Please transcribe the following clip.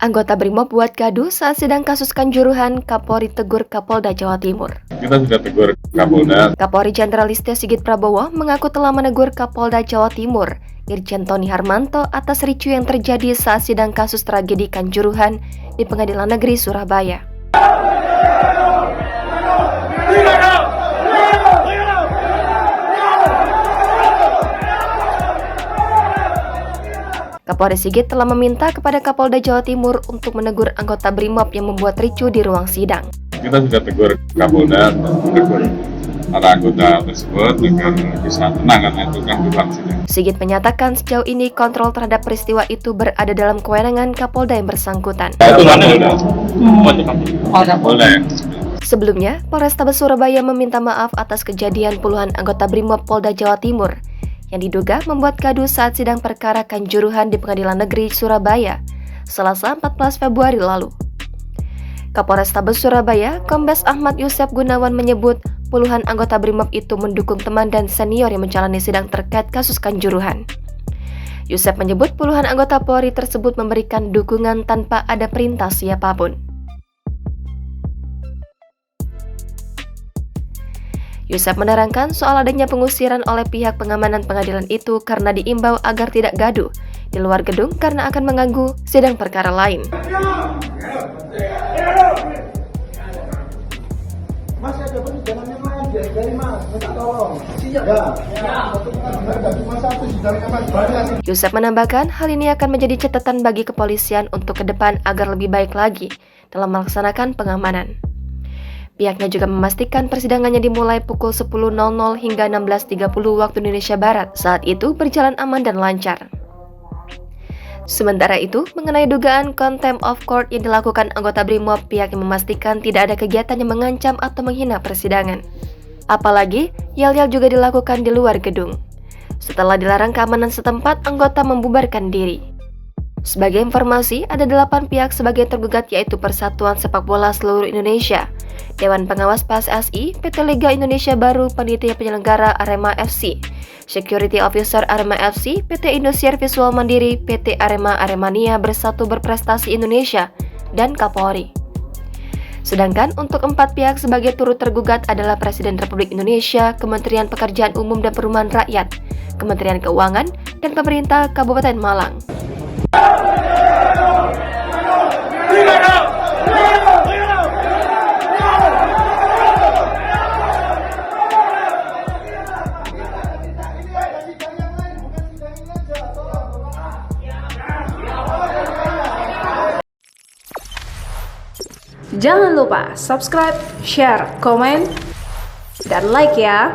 Anggota Brimob buat gaduh saat sidang kasus Kanjuruhan, Kapolri tegur Kapolda Jawa Timur. Kita sudah tegur Kapolda. Kapolri Jenderal Listio Sigit Prabowo mengaku telah menegur Kapolda Jawa Timur, Irjen Tony Harmanto atas ricu yang terjadi saat sidang kasus tragedi Kanjuruhan di Pengadilan Negeri Surabaya. Kapolri Sigit telah meminta kepada Kapolda Jawa Timur untuk menegur anggota Brimob yang membuat ricu di ruang sidang. Kita sudah tegur Kapolda, menegur para anggota tersebut agar bisa tenang karena itu kan ruang sidang. Sigit menyatakan sejauh ini kontrol terhadap peristiwa itu berada dalam kewenangan Kapolda yang bersangkutan. Itu Kapolda ya. Sebelumnya, Polrestabes Surabaya meminta maaf atas kejadian puluhan anggota Brimob Polda Jawa Timur yang diduga membuat gaduh saat sidang perkara Kanjuruhan di Pengadilan Negeri Surabaya, Selasa 14 Februari lalu. Kapolrestabes Surabaya, Kombes Ahmad Yusef Gunawan menyebut puluhan anggota Brimob itu mendukung teman dan senior yang menjalani sidang terkait kasus Kanjuruhan. Yusef menyebut puluhan anggota Polri tersebut memberikan dukungan tanpa ada perintah siapapun. Yusef menerangkan soal adanya pengusiran oleh pihak pengamanan pengadilan itu karena diimbau agar tidak gaduh di luar gedung karena akan mengganggu sidang perkara lain. Yusef menambahkan hal ini akan menjadi catatan bagi kepolisian untuk ke depan agar lebih baik lagi dalam melaksanakan pengamanan. Pihaknya juga memastikan persidangannya dimulai pukul 10.00 hingga 16.30 waktu Indonesia Barat. Saat itu berjalan aman dan lancar. Sementara itu, mengenai dugaan contempt of court yang dilakukan anggota Brimob, pihaknya memastikan tidak ada kegiatan yang mengancam atau menghina persidangan. Apalagi, yel-yel juga dilakukan di luar gedung. Setelah dilarang keamanan setempat, anggota membubarkan diri. Sebagai informasi, ada 8 pihak sebagai tergugat yaitu Persatuan Sepak Bola Seluruh Indonesia, Dewan Pengawas PSSI, PT Liga Indonesia Baru, Panitia Penyelenggara Arema FC, Security Officer Arema FC, PT Indosiar Visual Mandiri, PT Aremania Bersatu Berprestasi Indonesia, dan Kapolri. Sedangkan untuk 4 pihak sebagai turut tergugat adalah Presiden Republik Indonesia, Kementerian Pekerjaan Umum dan Perumahan Rakyat, Kementerian Keuangan, dan Pemerintah Kabupaten Malang. Jangan lupa subscribe, share, komen, dan like ya.